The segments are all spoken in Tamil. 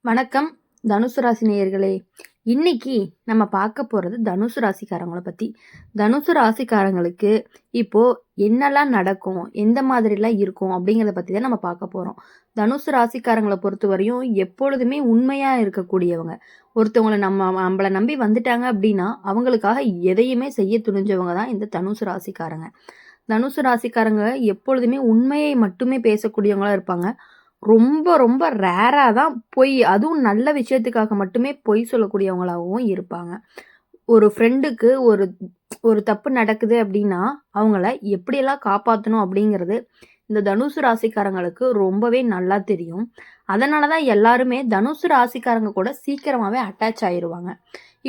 வணக்கம் தனுசு ராசி நேயர்களே. இன்னைக்கு நம்ம பார்க்க போகிறது தனுசு ராசிக்காரங்களை பற்றி. தனுசு ராசிக்காரங்களுக்கு இப்போ என்னெல்லாம் நடக்கும், எந்த மாதிரிலாம் இருக்கும் அப்படிங்கிறத பற்றி தான் நம்ம பார்க்க போகிறோம். தனுசு ராசிக்காரங்களை பொறுத்த வரையும் எப்பொழுதுமே உண்மையாக இருக்கக்கூடியவங்க. ஒருத்தவங்களை நம்மளை நம்பி வந்துட்டாங்க அப்படின்னா அவங்களுக்காக எதையுமே செய்ய துணிஞ்சவங்க தான் இந்த தனுசு ராசிக்காரங்க. தனுசு ராசிக்காரங்க எப்பொழுதுமே உண்மையை மட்டுமே பேசக்கூடியவங்களா இருப்பாங்க. ரொம்ப ரொம்ப ரேராக தான் பொய், அதுவும் நல்ல விஷயத்துக்காக மட்டுமே பொய் சொல்லக்கூடியவங்களாகவும் இருப்பாங்க. ஒரு ஃப்ரெண்டுக்கு ஒரு ஒரு தப்பு நடக்குது அப்படின்னா அவங்கள எப்படியெல்லாம் காப்பாற்றணும் அப்படிங்கிறது இந்த தனுசு ராசிக்காரங்களுக்கு ரொம்பவே நல்லா தெரியும். அதனால தான் எல்லாருமே தனுசு ராசிக்காரங்க கூட சீக்கிரமாகவே அட்டாச் ஆயிடுவாங்க.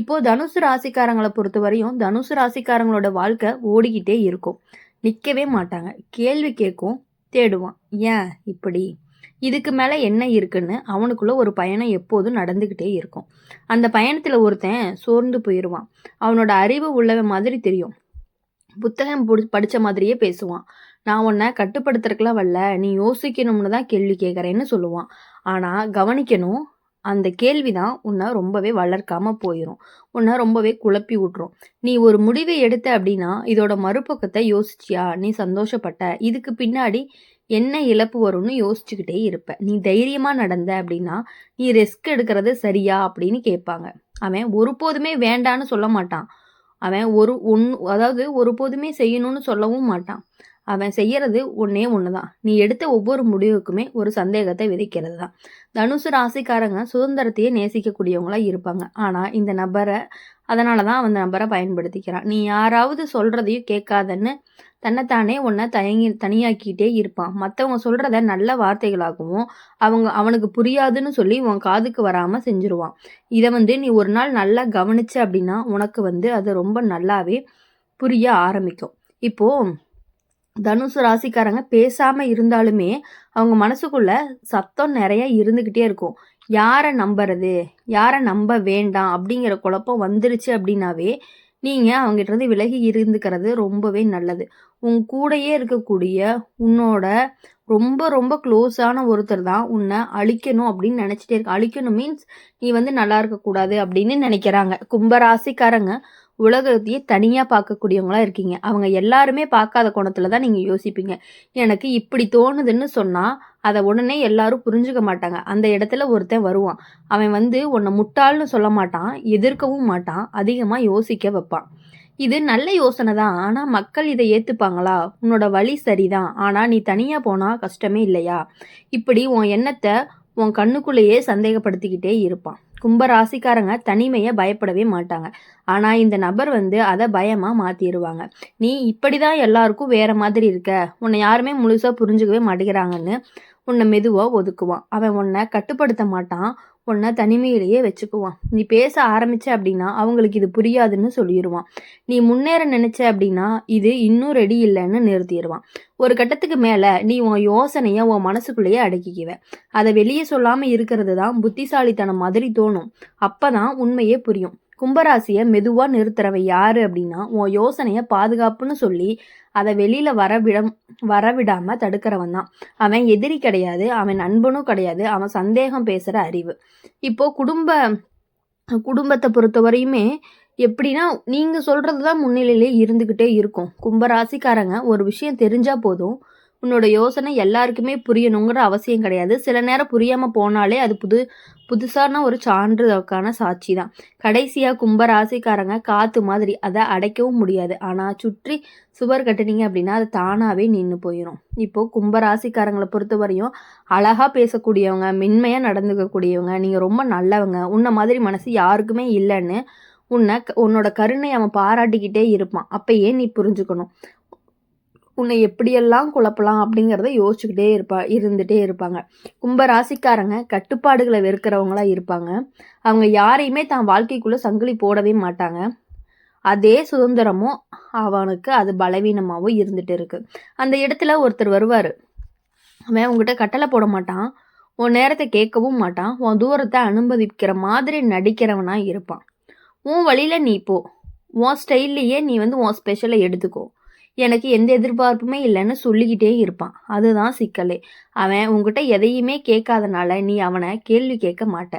இப்போது தனுசு ராசிக்காரங்களை பொறுத்த வரையும் தனுசு ராசிக்காரங்களோட வாழ்க்கை ஓடிக்கிட்டே இருக்கும். நிற்கவே மாட்டாங்க. கேள்வி கேட்கும், தேடுவான். ஏன் இப்படி, இதுக்கு மேலே என்ன இருக்குன்னு அவனுக்குள்ள ஒரு பயணம் எப்போதும் நடந்துக்கிட்டே இருக்கும். அந்த பயணத்தில் ஒருத்தன் சோர்ந்து போயிடுவான். அவனோட அறிவு உள்ளவன் மாதிரி தெரியும். புத்தகம் படித்த மாதிரியே பேசுவான். நான் உன்னை கட்டுப்படுத்துறதுக்கெல்லாம் வரல, நீ யோசிக்கணும்னு தான் கேள்வி கேட்குறேன்னு சொல்லுவான். ஆனால் கவனிக்கணும், அந்த கேள்வி தான் உன்னை ரொம்பவே வளர்க்காமல் போயிடும். உன்னை ரொம்பவே குழப்பி விட்ரும். நீ ஒரு முடிவை எடுத்த அப்படின்னா இதோட மறுபக்கத்தை யோசிச்சியா, நீ சந்தோஷப்பட்ட, இதுக்கு பின்னாடி என்ன இழப்பு வரும்னு யோசிச்சுக்கிட்டே இருப்ப. நீ தைரியமாக நடந்த அப்படின்னா நீ ரிஸ்க் எடுக்கிறது சரியா அப்படின்னு கேட்பாங்க. அவன் ஒருபோதுமே வேண்டான்னு சொல்ல மாட்டான். அவன் அதாவது ஒருபோதுமே செய்யணும்னு சொல்லவும் மாட்டான். அவன் செய்யறது ஒன்னே ஒன்று தான். நீ எடுத்த ஒவ்வொரு முடிவுக்குமே ஒரு சந்தேகத்தை விதைக்கிறது தான். தனுசு ராசிக்காரங்க சுதந்திரத்தையே நேசிக்கக்கூடியவங்களா இருப்பாங்க. ஆனால் இந்த நபரை அதனால தான் அந்த நபரை பயன்படுத்திக்கிறான். நீ யாராவது சொல்றதையும் கேட்காதன்னு தன்னைத்தானே உன்னை தனியாக்கிட்டே இருப்பான். மற்றவங்க சொல்றத நல்ல வார்த்தைகளாகவும் அவனுக்கு புரியாதுன்னு சொல்லி உன் காதுக்கு வராமல் செஞ்சுருவான். இதை நீ ஒரு நாள் நல்லா கவனிச்ச அப்படின்னா உனக்கு அது ரொம்ப நல்லாவே புரிய ஆரம்பிக்கும். இப்போ தனுசு ராசிக்காரங்க பேசாம இருந்தாலுமே அவங்க மனசுக்குள்ள சத்தம் நிறைய இருந்துகிட்டே இருக்கும். யாரை நம்புறது, யாரை நம்ப வேண்டாம் அப்படிங்கிற குழப்பம் வந்துருச்சு அப்படின்னாவே நீங்கள் அவங்ககிட்ட இருந்து விலகி இருந்துக்கிறது ரொம்பவே நல்லது. உன் கூடையே இருக்கக்கூடிய உன்னோட ரொம்ப ரொம்ப க்ளோஸான ஒருத்தர் தான் உன்னை அழிக்கணும் அப்படின்னு நினச்சிட்டே இருக்க. அழிக்கணும் மீன்ஸ் நீ நல்லா இருக்கக்கூடாது அப்படின்னு நினைக்கிறாங்க. கும்பராசிக்காரங்க உலகத்தையே தனியாக பார்க்கக்கூடியவங்களா இருக்கீங்க. அவங்க எல்லாருமே பார்க்காத கோணத்தில் தான் நீங்கள் யோசிப்பீங்க. எனக்கு இப்படி தோணுதுன்னு சொன்னால் அதை உடனே எல்லாரும் புரிஞ்சுக்க மாட்டாங்க. அந்த இடத்துல ஒருத்தன் வருவான். அவன் உன்னை முட்டாள்னு சொல்ல மாட்டான், எதிர்க்கவும் மாட்டான், அதிகமாக யோசிக்க வைப்பான். இது நல்ல யோசனை தான். ஆனால் மக்கள் இதை ஏற்றுப்பாங்களா? உன்னோட வழி சரிதான், ஆனால் நீ தனியாக போனால் கஷ்டமே இல்லையா? இப்படி உன் எண்ணத்தை உன் கண்ணுக்குள்ளேயே சந்தேகப்படுத்திக்கிட்டே இருப்பான். கும்பராசிக்காரங்க தனிமையை பயப்படவே மாட்டாங்க. ஆனால் இந்த நபர் அதை பயமாக மாற்றிடுவாங்க. நீ இப்படி தான் எல்லாருக்கும் வேற மாதிரி இருக்க, உன்னை யாருமே முழுசாக புரிஞ்சுக்கவே மாட்டேங்கிறாங்கன்னு உன்னை மெதுவாக ஒதுக்குவான். அவன் உன்னை கட்டுப்படுத்த மாட்டான், உன்னை தனிமையிலேயே வச்சுக்குவான். நீ பேச ஆரம்பிச்ச அப்படின்னா அவங்களுக்கு இது புரியாதுன்னு சொல்லிடுவான். நீ முன்னேற நினைச்ச அப்படின்னா இது இன்னும் ரெடி இல்லைன்னு நிறுத்திடுவான். ஒரு கட்டத்துக்கு மேலே நீ உன் யோசனையை உன் மனசுக்குள்ளேயே அடக்கிக்குவ. அதை வெளியே சொல்லாமல் இருக்கிறது தான் புத்திசாலித்தனம் மாதிரி தோணும். அப்போ தான் உண்மையே புரியும். கும்பராசியை மெதுவாக நிறுத்துறவன் யாரு அப்படின்னா உன் யோசனையை பாதுகாப்புன்னு சொல்லி அதை வெளியில் வரவிடாமல் தடுக்கிறவன் தான். அவன் எதிரி கிடையாது, அவன் நண்பனும் கிடையாது, அவன் சந்தேகம் பேசுகிற அறிவு. இப்போது குடும்பத்தை பொறுத்தவரையுமே எப்படின்னா நீங்கள் சொல்கிறது தான் முன்னிலையிலே இருந்துக்கிட்டே இருக்கும். கும்பராசிக்காரங்க ஒரு விஷயம் தெரிஞ்சால் போதும், உன்னோட யோசனை எல்லாருக்குமே புரியணுங்கிற அவசியம் கிடையாது. சில நேரம் புரியாமல் போனாலே அது புதுசான ஒரு சான்றுக்கான சாட்சி தான். கடைசியாக கும்பராசிக்காரங்க காற்று மாதிரி, அதை அடைக்கவும் முடியாது. ஆனால் சுற்றி சுவர் கட்டுனீங்க அப்படின்னா அது தானாகவே நின்று போயிடும். இப்போது கும்பராசிக்காரங்களை பொறுத்த வரையும் அழகாக பேசக்கூடியவங்க, மென்மையாக நடந்துக்கக்கூடியவங்க, நீங்கள் ரொம்ப நல்லவங்க, உன்னை மாதிரி மனசு யாருக்குமே இல்லைன்னு உன்னோட கருணை அவன் பாராட்டிக்கிட்டே இருப்பான். அப்பயே நீ புரிஞ்சுக்கணும், உன்னை எப்படியெல்லாம் குழப்பலாம் அப்படிங்கிறத யோசிச்சுக்கிட்டே இருந்துகிட்டே இருப்பாங்க. கும்பராசிக்காரங்க கட்டுப்பாடுகளை வெறுக்கிறவங்களா இருப்பாங்க. அவங்க யாரையுமே தான் வாழ்க்கைக்குள்ளே சங்கிலி போடவே மாட்டாங்க. அதே சுதந்திரமும் அவனுக்கு அது பலவீனமாகவும் இருந்துகிட்டு இருக்கு. அந்த இடத்துல ஒருத்தர் வருவார். அவன் உங்ககிட்ட கட்டளை போட மாட்டான், உன் நேரத்தை கேட்கவும் மாட்டான், உன் தூரத்தை அனுமதிக்கிற மாதிரி நடிக்கிறவனா இருப்பான். உன் வழியில் நீ போ, உன் ஸ்டைல்லையே நீ உன் ஸ்பெஷலை எடுத்துக்கோ. எனக்கு எந்த எதிர்பார்ப்புமே இல்லைன்னு சொல்லிக்கிட்டே இருப்பான். அதுதான் சிக்கலே. அவன் உன்கிட்ட எதையுமே கேட்காதனால நீ அவனை கேள்வி கேட்க மாட்ட.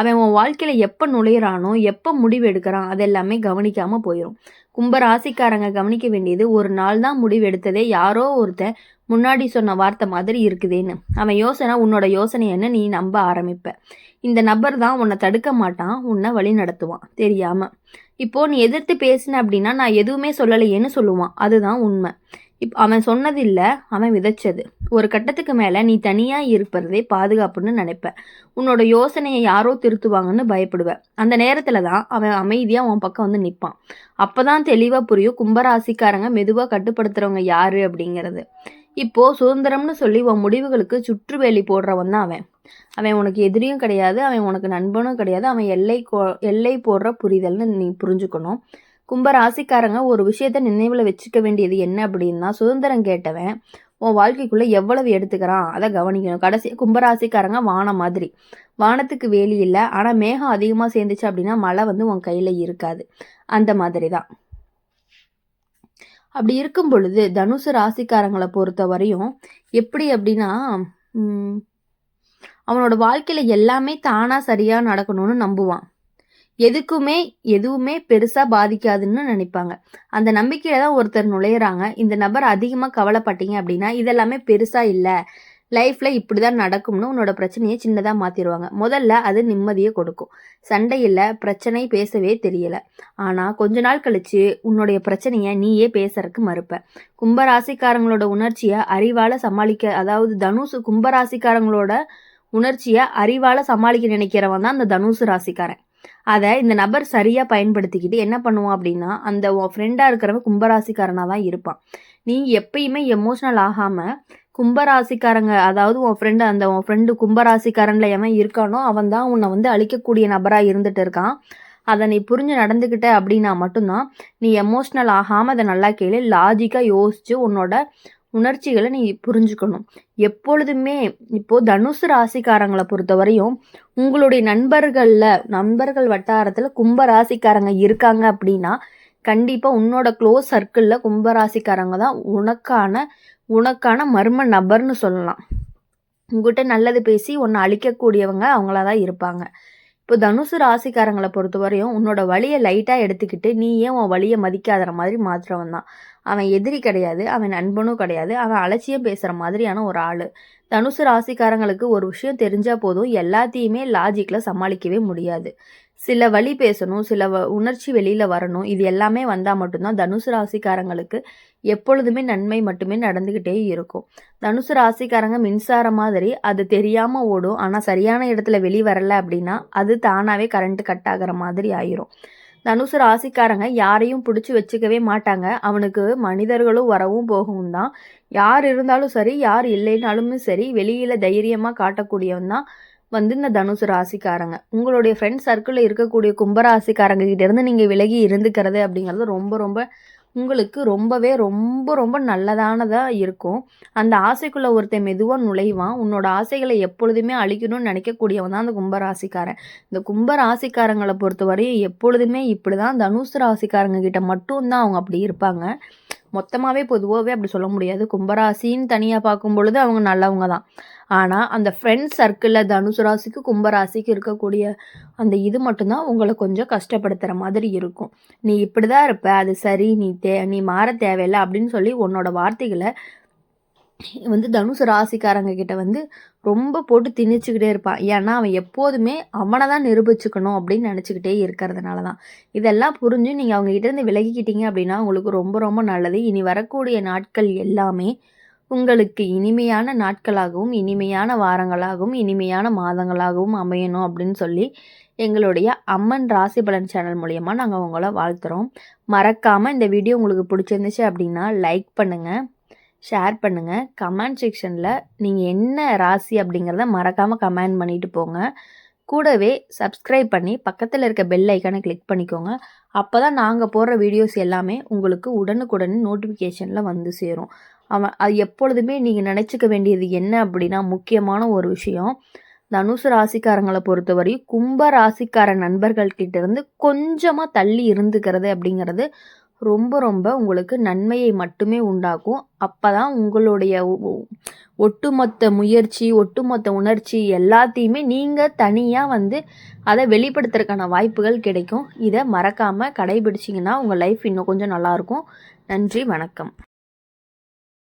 அவன் உன் வாழ்க்கையில எப்ப நுழையிறானோ, எப்ப முடிவு எடுக்கிறான் அதெல்லாமே கவனிக்காம போயிரும். கும்ப ராசிக்காரங்க கவனிக்க வேண்டியது, ஒரு நாள் தான் முடிவு எடுத்ததே யாரோ ஒருத்தன் முன்னாடி சொன்ன வார்த்தை மாதிரி இருக்குதேன்னு. அவன் யோசனை உன்னோட யோசனைன்னு நீ நம்ப ஆரம்பிப்ப. இந்த நபர் தான் உன்னை தடுக்க மாட்டான், உன்னை வழி நடத்துவான் தெரியாம. இப்போ நீ எதிர்த்து பேசின அப்படின்னா நான் எதுவுமே சொல்லலையேன்னு சொல்லுவான். அதுதான் உண்மை. அவன் சொன்னது இல்லை, அவன் விதைச்சது. ஒரு கட்டத்துக்கு மேலே நீ தனியாக இருப்பதே பாதுகாப்புன்னு நினைப்ப. உன்னோட யோசனையை யாரோ திருத்துவாங்கன்னு பயப்படுவ. அந்த நேரத்தில் தான் அவன் அமைதியாக உன் பக்கம் வந்து நிற்பான். அப்போ தான் தெளிவாக புரியும் கும்பராசிக்காரங்க மெதுவாக கட்டுப்படுத்துகிறவங்க யாரு அப்படிங்கிறது. இப்போ சுதந்திரம்னு சொல்லி உன் முடிவுகளுக்கு சுற்றுவேலி போடுறவன் தான் அவன். அவன் உனக்கு எதிரியும் கிடையாது, அவன் உனக்கு நண்பனும் கிடையாது. அவன் எல்லை போடுற புரிதல்னு நீ புரிஞ்சுக்கணும். கும்ப ராசிக்காரங்க ஒரு விஷயத்த நினைவில் வச்சுக்க வேண்டியது என்ன அப்படின்னா, சுதந்திரம் கேட்டவன் உன் வாழ்க்கைக்குள்ளே எவ்வளவு எடுத்துக்கிறான் அதை கவனிக்கணும். கடைசி கும்பராசிக்காரங்க வானம் மாதிரி. வானத்துக்கு வேலி இல்லை, ஆனால் மேகம் அதிகமாக சேர்ந்துச்சு அப்படின்னா மழை வந்து உன் கையில் இருக்காது. அந்த மாதிரி தான். அப்படி இருக்கும் பொழுது தனுசு ராசிக்காரங்களை பொறுத்த வரையும் எப்படி அப்படின்னா, அவனோட வாழ்க்கையில எல்லாமே தானா சரியா நடக்கணும்னு நம்புவான். எதுவுமே பெருசா பாதிக்காதுன்னு நினைப்பாங்க. அந்த நம்பிக்கையில தான் ஒருத்தர் நுழையிறாங்க. இந்த நபர் அதிகமா கவலைப்பட்டீங்க அப்படின்னா இதெல்லாமே பெருசா இல்லை, லைஃப்ல இப்படிதான் நடக்கும்னு உன்னோட பிரச்சனையை சின்னதா மாத்திடுவாங்க. முதல்ல அது நிம்மதியை கொடுக்கும். சண்டை இல்லை, பிரச்சனை பேசவே தெரியல. ஆனா கொஞ்ச நாள் கழிச்சு உன்னுடைய பிரச்சனையை நீயே பேசுறதுக்கு மறுப்ப. கும்பராசிக்காரங்களோட உணர்ச்சியை அறிவால சமாளிக்க, அதாவது தனுசு கும்பராசிக்காரங்களோட உணர்ச்சியை அறிவால சமாளிக்க நினைக்கிறவன் தான் அந்த தனுசு ராசிக்காரன். அதை இந்த நபர் சரியா பயன்படுத்திக்கிட்டு என்ன பண்ணுவான் அப்படின்னா, அந்த உன் ஃப்ரெண்டா இருக்கிறவன் கும்பராசிக்காரனா தான் இருப்பான். நீ எப்பயுமே எமோஷனல் ஆகாம கும்பராசிக்காரங்க, அதாவது உன் ஃப்ரெண்டு கும்பராசிக்காரன்ல எவன் இருக்கானோ அவன் தான் உன்னை வந்து அழிக்கக்கூடிய நபரா இருந்துட்டு இருக்கான். அதை நீ புரிஞ்சு நடந்துக்கிட்ட அப்படின்னா மட்டும்தான் நீ எமோஷ்னல் ஆகாமல் அதை நல்லா கேளு. லாஜிக்காக யோசிச்சு உன்னோட உணர்ச்சிகளை நீ புரிஞ்சுக்கணும். எப்பொழுதுமே இப்போது தனுசு ராசிக்காரங்களை பொறுத்த வரையும் உங்களுடைய நண்பர்கள் வட்டாரத்தில் கும்ப ராசிக்காரங்க இருக்காங்க அப்படின்னா கண்டிப்பாக உன்னோட க்ளோஸ் சர்க்கிளில் கும்பராசிக்காரங்க தான் உனக்கான மர்ம நபர்னு சொல்லலாம். உங்ககிட்ட நல்லது பேசி உன்னை அழிக்கக்கூடியவங்க அவங்களா தான் இருப்பாங்க. இப்போ தனுசு ராசிக்காரங்களை பொறுத்த வரையும் உன்னோட வழியை லைட்டாக எடுத்துக்கிட்டு நீ ஏன் உன் வழியை மதிக்காத மாதிரி மாற்றுறவன் தான். அவன் எதிரி கிடையாது, அவன் நண்பனும் கிடையாது, அவன் அலட்சியம் பேசுகிற மாதிரியான ஒரு ஆள். தனுசு ராசிக்காரங்களுக்கு ஒரு விஷயம் தெரிஞ்சால் போதும், எல்லாத்தையுமே லாஜிக்கில் சமாளிக்கவே முடியாது. சில வழி பேசணும், சில உணர்ச்சி வெளியில் வரணும். இது எல்லாமே வந்தால் மட்டும்தான் தனுசு ராசிக்காரங்களுக்கு எப்பொழுதுமே நன்மை மட்டுமே நடந்துக்கிட்டே இருக்கும். தனுசு ராசிக்காரங்க மின்சாரம் மாதிரி, அது தெரியாமல் ஓடும். ஆனால் சரியான இடத்துல வெளி வரலை அப்படின்னா அது தானாகவே கரண்ட் கட் ஆகிற மாதிரி ஆயிரும். தனுசு ராசிக்காரங்க யாரையும் பிடிச்சி வச்சுக்கவே மாட்டாங்க. அவனுக்கு மனிதர்களும் வரவும் போகவும் தான். யார் இருந்தாலும் சரி, யார் இல்லைனாலுமே சரி, வெளியில் தைரியமாக காட்டக்கூடியவன் தான் வந்து இந்த தனுசு ராசிக்காரங்க. உங்களுடைய ஃப்ரெண்ட் சர்க்கிளில் இருக்கக்கூடிய கும்பராசிக்காரங்க கிட்டேருந்து நீங்கள் விலகி இருந்துக்கிறது அப்படிங்கிறது ரொம்ப ரொம்ப உங்களுக்கு ரொம்ப நல்லதானதாக இருக்கும். அந்த ஆசைக்குள்ளே ஒருத்தன் மெதுவாக நுழைவான். உன்னோட ஆசைகளை எப்பொழுதுமே அழிக்கணும்னு நினைக்கக்கூடியவன் தான் அந்த கும்பராசிக்காரன். இந்த கும்பராசிக்காரங்களை பொறுத்தவரையும் எப்பொழுதுமே இப்படி தான். தனுசு ராசிக்காரங்க கிட்ட மட்டும்தான் அவங்க அப்படி இருப்பாங்க. மொத்தமாகவே பொதுவாகவே அப்படி சொல்ல முடியாது. கும்பராசின்னு தனியாக பார்க்கும் பொழுது அவங்க நல்லவங்க தான். ஆனால் அந்த ஃப்ரெண்ட்ஸ் சர்க்கிளில் தனுசு ராசிக்கு கும்பராசிக்கு இருக்கக்கூடிய அந்த இது மட்டும்தான் உங்களை கொஞ்சம் கஷ்டப்படுத்துகிற மாதிரி இருக்கும். நீ இப்படி தான் இருப்ப, அது சரி, நீ மாற தேவையில்லை அப்படின்னு சொல்லி உன்னோட வார்த்தைகளை வந்து தனுசு ராசிக்காரங்க கிட்ட வந்து ரொம்ப போட்டு திணிச்சுக்கிட்டே இருப்பான். ஏன்னா அவன் எப்போதுமே அவனை தான் நிரூபிச்சுக்கணும் அப்படின்னு நினச்சிக்கிட்டே இருக்கிறதுனால தான். இதெல்லாம் புரிஞ்சு நீங்கள் அவங்க கிட்டேருந்து விலகிக்கிட்டீங்க அப்படின்னா உங்களுக்கு ரொம்ப நல்லது. இனி வரக்கூடிய நாட்கள் எல்லாமே உங்களுக்கு இனிமையான நாட்களாகவும் இனிமையான வாரங்களாகவும் இனிமையான மாதங்களாகவும் அமையணும் அப்படின்னு சொல்லி எங்களுடைய அம்மன் ராசி பலன் சேனல் மூலயமா நாங்கள் உங்களை வாழ்த்துறோம். மறக்காமல் இந்த வீடியோ உங்களுக்கு பிடிச்சிருந்துச்சு அப்படின்னா லைக் பண்ணுங்கள், ஷேர் பண்ணுங்கள். கமெண்ட் செக்ஷனில் நீங்கள் என்ன ராசி அப்படிங்கிறத மறக்காமல் கமெண்ட் பண்ணிட்டு போங்க. கூடவே சப்ஸ்கிரைப் பண்ணி பக்கத்தில் இருக்க பெல் ஐக்கானை கிளிக் பண்ணிக்கோங்க. அப்போ தான் நாங்கள் போடுற வீடியோஸ் எல்லாமே உங்களுக்கு உடனுக்குடன் நோட்டிஃபிகேஷனில் வந்து சேரும். அது எப்பொழுதுமே நீங்கள் நினச்சிக்க வேண்டியது என்ன அப்படின்னா, முக்கியமான ஒரு விஷயம், தனுசு ராசிக்காரங்களை பொறுத்தவரை கும்ப ராசிக்கார நண்பர்கள்கிட்ட இருந்து கொஞ்சமாக தள்ளி இருந்துக்கிறது அப்படிங்கிறது ரொம்ப ரொம்ப உங்களுக்கு நன்மையை மட்டுமே உண்டாக்கும். அப்பதான் உங்களுடைய ஒட்டுமொத்த முயற்சி, ஒட்டுமொத்த உணர்ச்சி எல்லாத்தையுமே நீங்க தனியா அத வெளிப்படுத்துறதுக்கான வாய்ப்புகள் கிடைக்கும். இத மறக்காம கடைபிடிச்சீங்கன்னா, உங்க லைஃப் இன்னும் கொஞ்சம் நல்லாயிருக்கும். நன்றி, வணக்கம்.